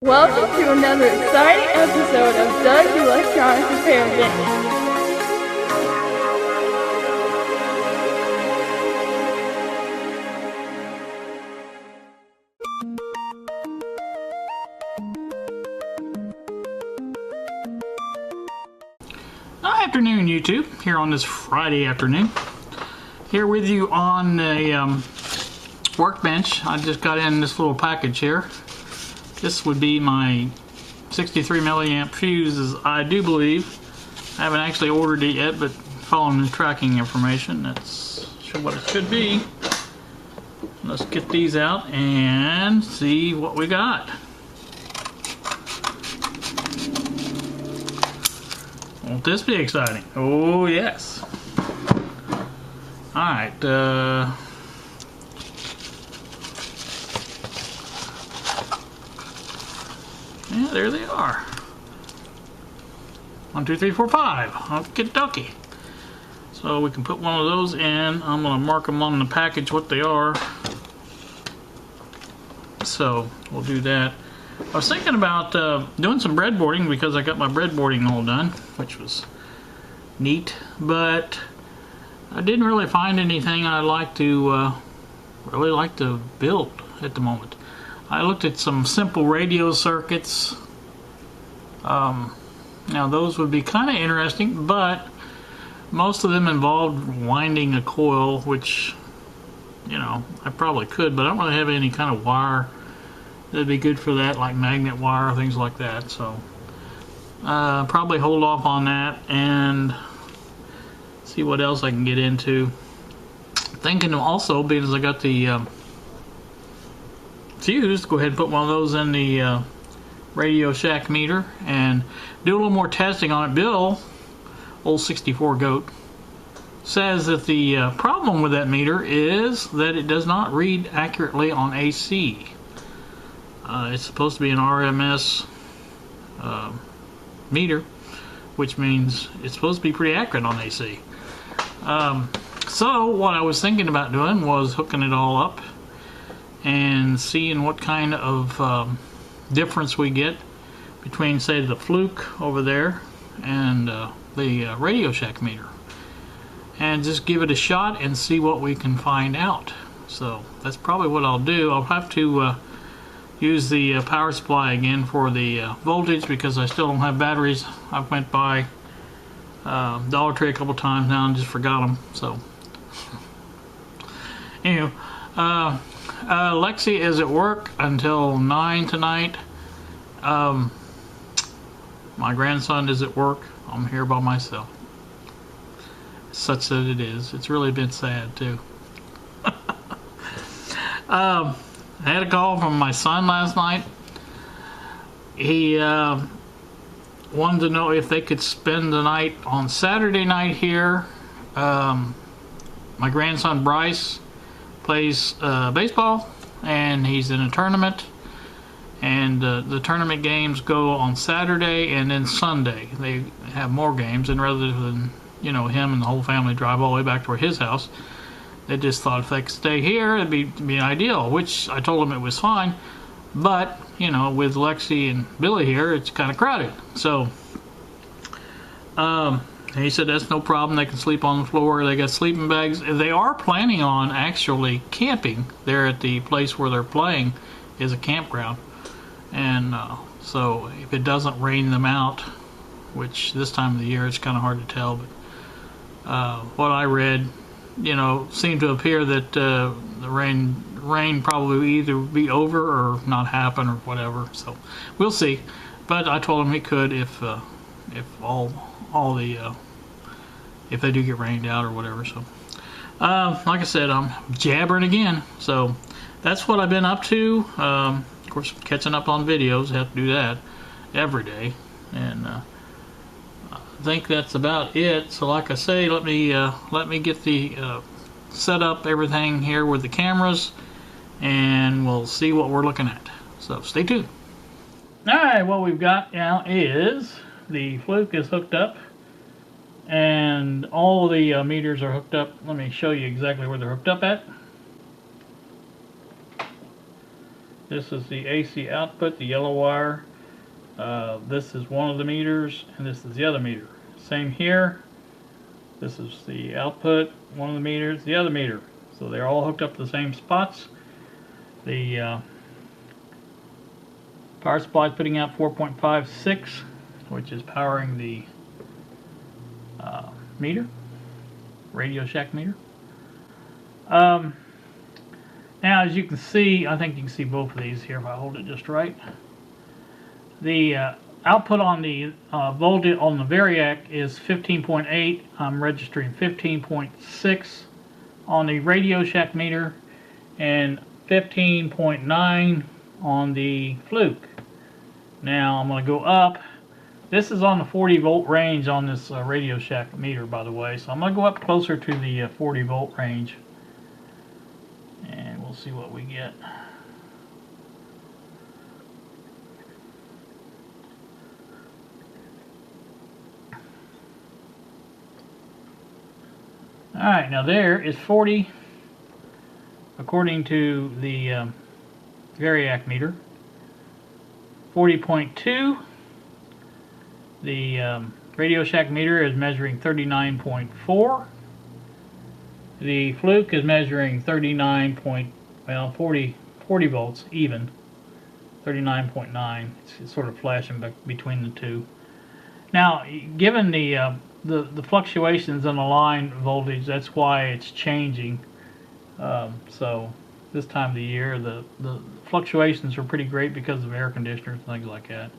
Welcome to another exciting episode of Doug's Electronic Repair Day. Good afternoon, YouTube. Here on this Friday afternoon. Here with you on a workbench. I just got in this little package here. This would be my 63 milliamp fuses, I do believe. I haven't actually ordered it yet, but following the tracking information, that's what it should be. Let's get these out and see what we got. Won't this be exciting? Oh yes. Alright, yeah, there they are. 1, 2, 3, 4, 5. Okie dokie. So we can put one of those in. I'm going to mark them on the package what they are. So we'll do that. I was thinking about doing some breadboarding because I got my breadboarding all done, which was neat, but I didn't really find anything I'd like to build at the moment. I looked at some simple radio circuits. Now those would be kind of interesting, but most of them involved winding a coil, which, you know, I probably could, but I don't really have any kind of wire that'd be good for that, like magnet wire, things like that. So probably hold off on that and see what else I can get into. Thinking also, being as I got the fuse, go ahead and put one of those in the Radio Shack meter and do a little more testing on it. Bill, old 64 goat, says that the problem with that meter is that it does not read accurately on AC. It's supposed to be an RMS meter, which means it's supposed to be pretty accurate on AC. So what I was thinking about doing was hooking it all up and seeing what kind of difference we get between, say, the Fluke over there and the Radio Shack meter, and just give it a shot and see what we can find out. So that's probably what I'll do. I'll have to use the power supply again for the voltage because I still don't have batteries. I went by Dollar Tree a couple times now and just forgot them. So anyway, Lexi is at work until 9 tonight. My grandson is at work. I'm here by myself. Such that it is. It's really been sad too. I had a call from my son last night. He wanted to know if they could spend the night on Saturday night here. My grandson Bryce plays baseball, and he's in a tournament. And the tournament games go on Saturday and then Sunday. They have more games, and rather than, you know, him and the whole family drive all the way back to his house, they just thought if they could stay here, it'd be ideal, which I told them it was fine. But, you know, with Lexi and Billy here, it's kind of crowded. So, he said that's no problem. They can sleep on the floor. They got sleeping bags. They are planning on actually camping there at the place where they're playing is a campground. And so if it doesn't rain them out, which this time of the year it's kind of hard to tell, but what I read, you know, seemed to appear that the rain probably will either be over or not happen or whatever. So we'll see. But I told him he could if if they do get rained out or whatever. So like I said, I'm jabbering again. So that's what I've been up to. Of course, catching up on videos. Have to do that every day, and I think that's about it. So like I say, let me get the set up everything here with the cameras, and we'll see what we're looking at. So stay tuned. Alright, what we've got now is the Fluke is hooked up, and all the meters are hooked up. Let me show you exactly where they're hooked up at. This is the AC output, the yellow wire. This is one of the meters, and this is the other meter. Same here. This is the output, one of the meters, the other meter. So they're all hooked up to the same spots. The power supply is putting out 4.56, which is powering the meter, Radio Shack meter. Now, as you can see, I think you can see both of these here if I hold it just right. The output on the voltage on the Variac is 15.8. I'm registering 15.6 on the Radio Shack meter and 15.9 on the Fluke. Now I'm going to go up. This is on the 40 volt range on this Radio Shack meter, by the way. So I'm going to go up closer to the 40 volt range, and we'll see what we get. Alright, now there is 40 according to the Variac meter. 40.2. The Radio Shack meter is measuring 39.4. The Fluke is measuring 40 volts even. 39.9. It's sort of flashing back between the two. Now, given the fluctuations in the line voltage, that's why it's changing. So this time of the year, the fluctuations are pretty great because of air conditioners and things like that.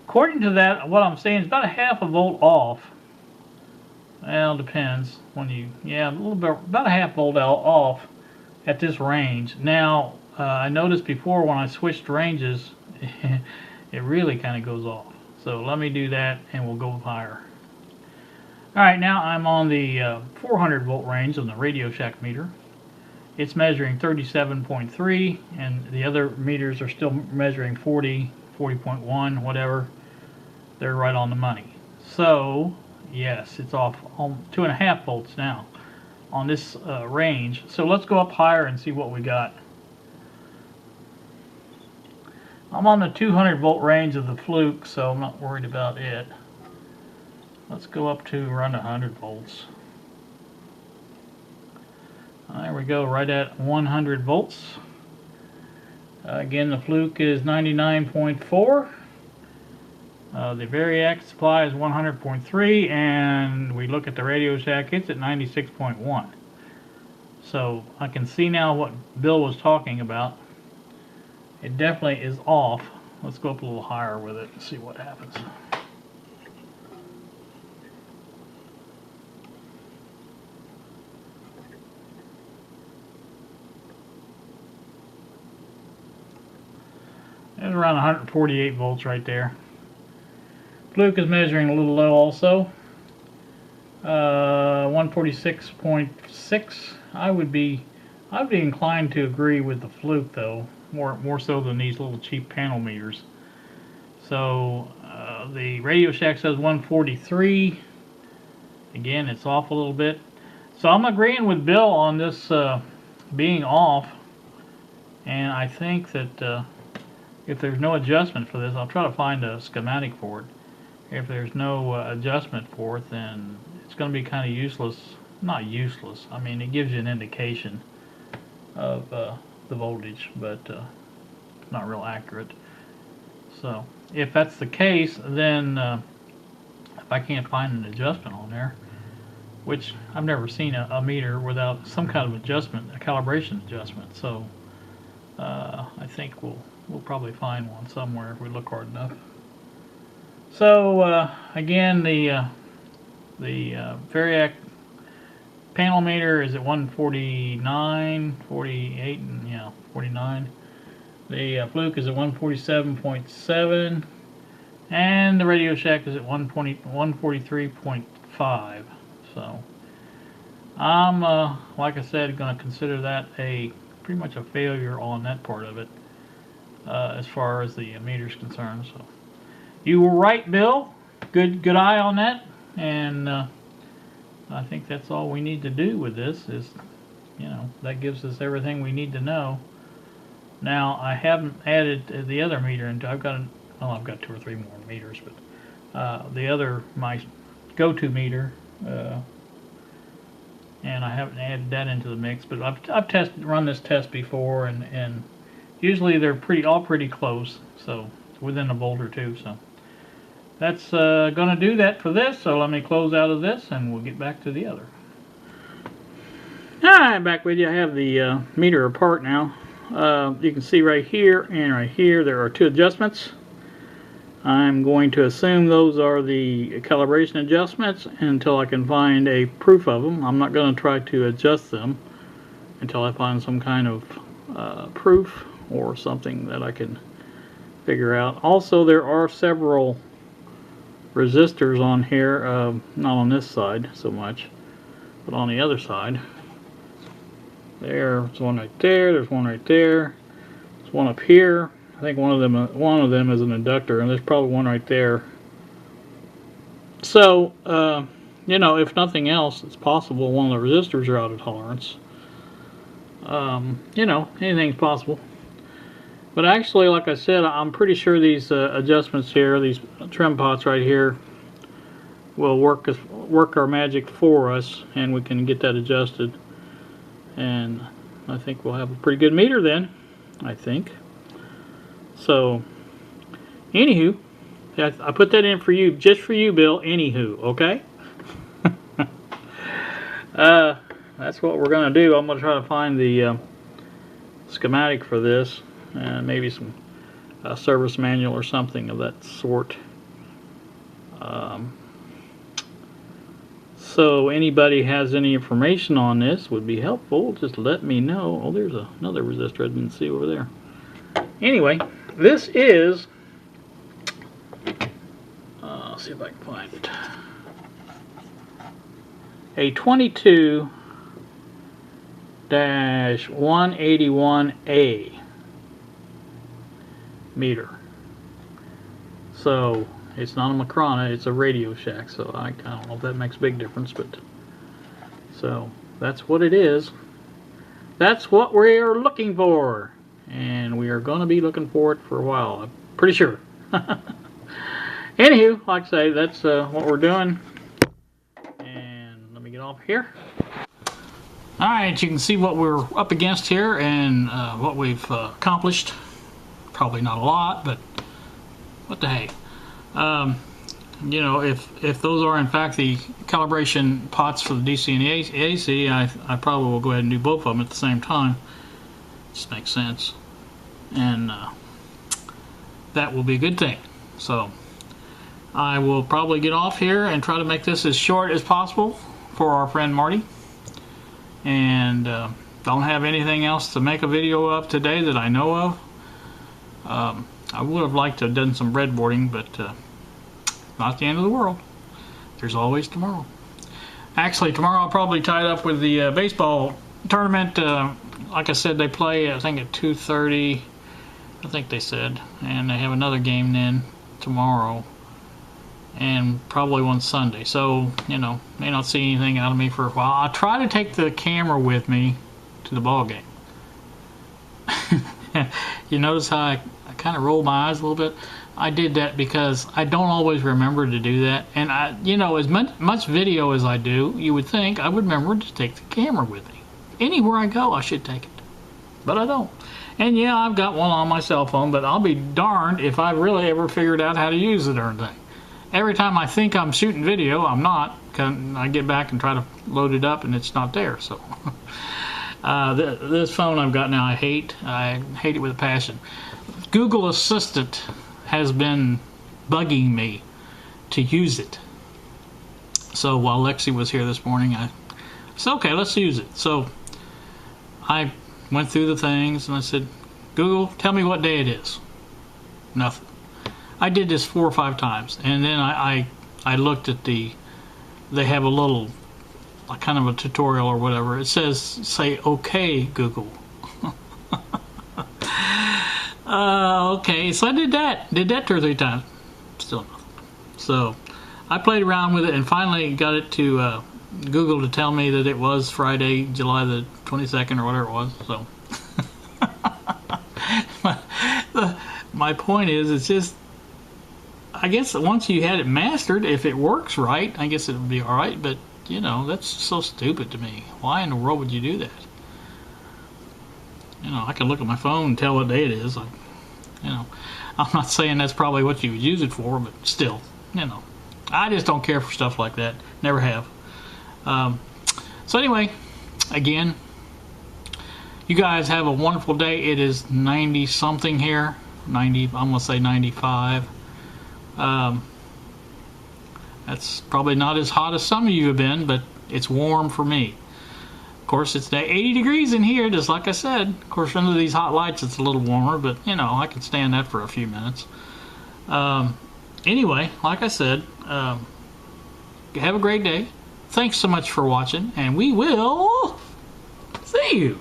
According to that, what I'm saying is about a half a volt off. Well, it depends when you, yeah, a little bit, about a half volt off at this range. Now, I noticed before when I switched ranges, it really kind of goes off. So let me do that and we'll go higher. Alright, now I'm on the 400 volt range on the Radio Shack meter. It's measuring 37.3, and the other meters are still measuring 40, 40.1, whatever. They're right on the money. So, yes, it's off on 2.5 volts now on this range. So let's go up higher and see what we got. I'm on the 200 volt range of the Fluke, so I'm not worried about it. Let's go up to around 100 volts. There we go, right at 100 volts. Again, the Fluke is 99.4. The Variac supply is 100.3, and we look at the Radio Shack, it's at 96.1. So I can see now what Bill was talking about. It definitely is off. Let's go up a little higher with it and see what happens. There's around 148 volts right there. Fluke is measuring a little low also. 146.6. I would be inclined to agree with the Fluke though, more so than these little cheap panel meters. So the Radio Shack says 143. Again, it's off a little bit. So I'm agreeing with Bill on this being off, and I think that if there's no adjustment for this, I'll try to find a schematic for it. If there's no adjustment for it, then it's going to be kind of useless. Not useless. I mean, it gives you an indication of the voltage, but not real accurate. So, if that's the case, then if I can't find an adjustment on there, which I've never seen a meter without some kind of adjustment, a calibration adjustment. So, I think we'll probably find one somewhere if we look hard enough. So again, the Variac panel meter is at 149, 48, and yeah, 49. The Fluke is at 147.7, and the Radio Shack is at 143.5. So I'm like I said, going to consider that pretty much a failure on that part of it. As far as the meter is concerned. So you were right, Bill. Good eye on that. And I think that's all we need to do with this. Is, you know, that gives us everything we need to know Now I haven't added the other meter into. I've got 2 or 3 more meters, but the other, my go-to meter, and I haven't added that into the mix. But I've run this test before, and usually they're all pretty close, so it's within a volt or two. So that's going to do that for this. So let me close out of this, and we'll get back to the other. Alright, back with you. I have the meter apart now. You can see right here and right here there are 2 adjustments. I'm going to assume those are the calibration adjustments until I can find a proof of them. I'm not going to try to adjust them until I find some kind of proof or something that I can figure out. Also, there are several resistors on here, not on this side so much, but on the other side. There's one right there, there's one right there, there's one up here. I think one of them is an inductor, and there's probably one right there. So, you know, if nothing else, it's possible one of the resistors are out of tolerance. You know, anything's possible. But actually, like I said, I'm pretty sure these adjustments here, these trim pots right here, will work our magic for us, and we can get that adjusted. And I think we'll have a pretty good meter then, I think. So, anywho, I put that in for you, just for you, Bill. Anywho, okay? That's what we're going to do. I'm going to try to find the schematic for this, and maybe some service manual or something of that sort. So anybody has any information on this would be helpful. Just let me know. Oh, there's another resistor I didn't see over there. Anyway, this is, let's see if I can find it, a 22-181A meter. So it's not a Macrona, it's a Radio Shack, so I don't know if that makes a big difference, but so that's what it is. That's what we're looking for, and we are going to be looking for it for a while, I'm pretty sure. Anywho, like I say, that's what we're doing, and let me get off here. Alright, you can see what we're up against here and what we've accomplished. Probably not a lot, but what the hey. You know, if those are in fact the calibration pots for the DC and the AC, I probably will go ahead and do both of them at the same time. Just makes sense. And that will be a good thing. So I will probably get off here and try to make this as short as possible for our friend Marty. And don't have anything else to make a video of today that I know of. I would have liked to have done some breadboarding, but not the end of the world. There's always tomorrow. Actually, tomorrow I'll probably tie it up with the baseball tournament. Like I said, they play, I think, at 2:30. I think they said. And they have another game then tomorrow. And probably one Sunday. So, you know, may not see anything out of me for a while. I'll try to take the camera with me to the ball game. You notice how I kind of roll my eyes a little bit? I did that because I don't always remember to do that. And you know, as much video as I do, you would think I would remember to take the camera with me. Anywhere I go, I should take it. But I don't. And yeah, I've got one on my cell phone, but I'll be darned if I really ever figured out how to use the darn thing. Every time I think I'm shooting video, I'm not. I get back and try to load it up, and it's not there. So this phone I've got now, I hate it with a passion. Google Assistant has been bugging me to use it. So while Lexi was here this morning, I said, okay, let's use it. So I went through the things and I said, Google, tell me what day it is. Nothing. I did this 4 or 5 times, and then I looked at they have a little, like kind of a tutorial or whatever. It says, say, okay, Google. Okay, so I did that 2 or 3 times. Still nothing. So I played around with it and finally got it to Google to tell me that it was Friday, July the 22nd or whatever it was. So my point is, it's just, I guess once you had it mastered, if it works right, I guess it would be all right. But you know, that's so stupid to me. Why in the world would you do that? You know, I can look at my phone and tell what day it is. Like, you know, I'm not saying that's probably what you would use it for, but still, you know, I just don't care for stuff like that. Never have. So anyway, again, you guys have a wonderful day. It is 90 something here. 90, I'm gonna say 95. That's probably not as hot as some of you have been, but it's warm for me. Of course, it's 80 degrees in here, just like I said. Of course, under these hot lights, it's a little warmer, but you know, I can stand that for a few minutes. Anyway, like I said, have a great day. Thanks so much for watching, and we will see you.